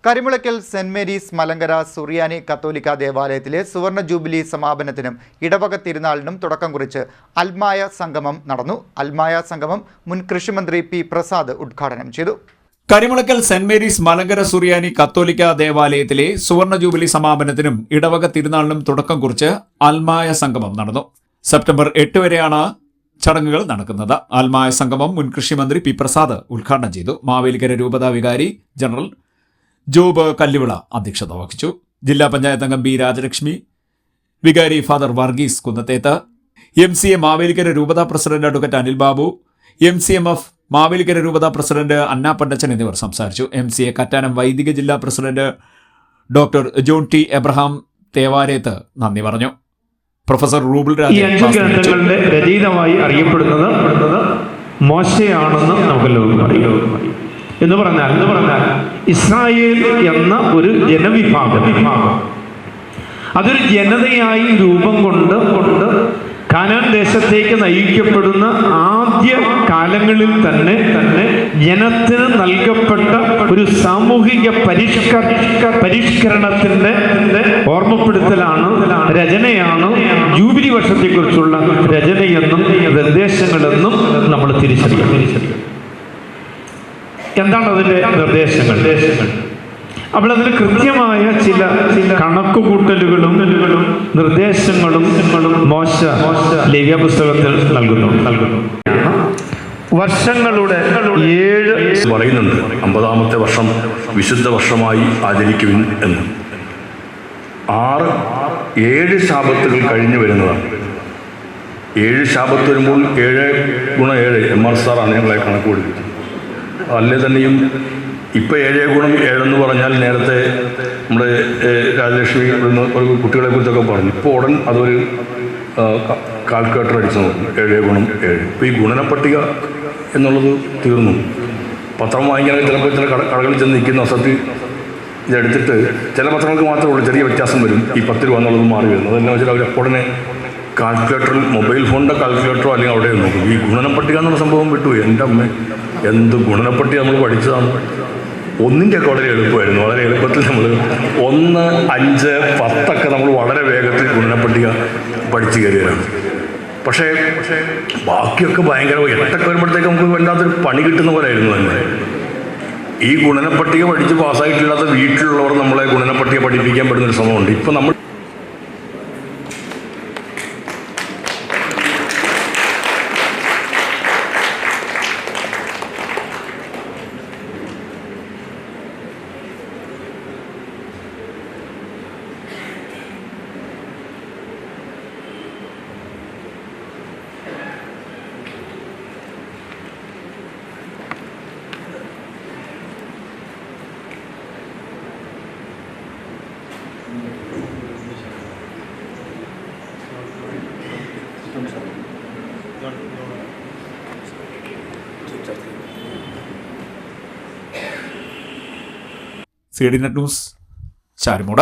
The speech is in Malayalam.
കരിമുളയ്ക്കൽ സെന്റ് മേരീസ് മലങ്കര സുറിയാനി കത്തോലിക്ക ദേവാലയത്തിലെ സുവർണ ജൂബിലി സമാപനത്തിനും ഇടവക തിരുനാളിനും തുടക്കം കുറിച്ച് അൽമായ സംഗമം നടന്നു. അൽമായ സംഗമം മുൻ കൃഷിമന്ത്രി പി പ്രസാദ് ഉദ്ഘാടനം ചെയ്തു. കരിമുളയ്ക്കൽ സെന്റ് മേരീസ് മലങ്കര സുറിയാനി കത്തോലിക്ക ദേവാലയത്തിലെ സുവർണ ജൂബിലി സമാപനത്തിനും ഇടവക തിരുനാളിനും തുടക്കം കുറിച്ച് അൽമായ സംഗമം നടന്നു. സെപ്റ്റംബർ 8 വരെയാണ് ചടങ്ങുകൾ നടക്കുന്നത്. അൽമായ സംഗമം മുൻ കൃഷിമന്ത്രി പി പ്രസാദ് ഉദ്ഘാടനം ചെയ്തു. മാവേലിക്കര രൂപത വികാരി ജനറൽ ജോബ് കല്ലുവിള അധ്യക്ഷത വഹിച്ചു. ജില്ലാ പഞ്ചായത്ത് അംഗം ബി രാജലക്ഷ്മി, വികാരി ഫാദർ വർഗീസ് കുന്നത്തേത്ത്, MCA മാവേലിക്കര രൂപത president advocate Anil Babu, MCMF Mavelikara രൂപത പ്രസിഡന്റ് അന്ന പണ്ടച്ചൻ എന്നിവർ സംസാരിച്ചു. MCA കറ്റാനം വൈദിക ജില്ലാ president doctor John T Abraham Thevareth നന്ദി പറഞ്ഞു. പ്രൊഫസർ റൂബിൾ രാജ് ഗ്രന്ഥങ്ങളുടെ രചയിതാവായി അറിയപ്പെടുന്നത് മോശയാണെന്ന് നമുക്ക് അറിയാം. എന്ന് പറഞ്ഞാൽ ഇസ്രായേൽ എന്ന ഒരു ജനവിഭാഗം അതൊരു ജനതയായി രൂപം കൊണ്ട് കാനാൻ ദേശത്തേക്ക് നയിക്കപ്പെടുന്ന ആദ്യ കാലങ്ങളിൽ തന്നെ ജനത്തിന് നൽകപ്പെട്ട ഒരു സാമൂഹിക പരിഷ്കരണത്തിന്റെ ഓർമ്മപ്പെടുത്തലാണ്, രചനയാണ് ജൂബിലി വർഷത്തെക്കുറിച്ചുള്ള രചനയെന്നും നിർദ്ദേശങ്ങളെന്നും നമ്മൾ തിരിച്ചറിയണം. എന്താണ് അതിന്റെ നിർദ്ദേശങ്ങൾ? അപ്പോൾ അതിന് കൃത്യമായ ചില കണക്കുകൂട്ടലുകളും നിർദ്ദേശങ്ങളും മോശ ലേവ്യ പുസ്തകത്തിൽ നൽകുന്നു. വർഷങ്ങളുടെ 7 പറയുന്നുണ്ട്. 50-ാമത്തെ വർഷം വിശുദ്ധ വർഷമായി ആചരിക്കുവിൻ എന്ന്. 7 ശാബത്തുകൾ കഴിഞ്ഞു വരുന്നതാണ്. 7 ശാബത്ത് വരുമ്പോൾ 7 × 7 MR സാറാണ് ഞങ്ങളെ കണക്ക് കൊടുക്കുന്നത്. അല്ലേ തന്നെയും ഇപ്പം 7 × 7 പറഞ്ഞാൽ നേരത്തെ നമ്മുടെ രാജലക്ഷ്മി ഒരു കുട്ടികളെ കുറിച്ചൊക്കെ പറഞ്ഞു. ഇപ്പോൾ ഉടൻ അതൊരു കാൽക്കുലേറ്റർ അടിച്ചു നോക്കും. 7 × 7. ഇപ്പോൾ ഈ ഗുണനപ്പട്ടിക എന്നുള്ളത് തീർന്നു. പത്രം വാങ്ങിക്കാനൊക്കെ ചിലപ്പോൾ ചില കടകളിൽ ചെന്ന് നിൽക്കുന്ന അവസരത്തിൽ ഇതെടുത്തിട്ട് ചില പത്രങ്ങൾക്ക് മാത്രമേ ഉള്ളൂ ചെറിയ വ്യത്യാസം വരും. ഈ 10 രൂപ എന്നുള്ളത് മാറി വരുന്നു. അതെല്ലാം വെച്ചാൽ അവർ ഉടനെ കാൽക്കുലേറ്ററിൽ മൊബൈൽ ഫോണിൻ്റെ കാൽക്കുലേറ്ററോ അല്ലെങ്കിൽ അവിടെ നോക്കും. ഈ ഗുണനപ്പട്ടിക എന്നുള്ള സംഭവം വിട്ടു. എൻ്റെ അമ്മ, എന്ത് ഗുണനപ്പട്ടിക നമ്മൾ പഠിച്ചതാണ്. 1-ൻ്റെ വളരെ എളുപ്പമായിരുന്നു. വളരെ എളുപ്പത്തിൽ നമ്മൾ 1, 5, 10 നമ്മൾ വളരെ വേഗത്തിൽ ഗുണനപ്പട്ടിക പഠിച്ചു കയറിയതാണ്. പക്ഷേ ബാക്കിയൊക്കെ ഭയങ്കര 8 വരുമ്പോഴത്തേക്ക് നമുക്ക് വല്ലാത്തൊരു പണി കിട്ടുന്ന പോലെ ആയിരുന്നു തന്നെ. ഈ ഗുണനപ്പട്ടിക പഠിച്ച് പാസ്സായിട്ടില്ലാത്ത വീട്ടിലുള്ളവർ നമ്മളെ ഗുണനപ്പട്ടിക പഠിപ്പിക്കാൻ പെടുന്നൊരു ശ്രമമുണ്ട്. ഇപ്പം നമ്മൾ CDNet ന്യൂസ് ചാരുമൂട്.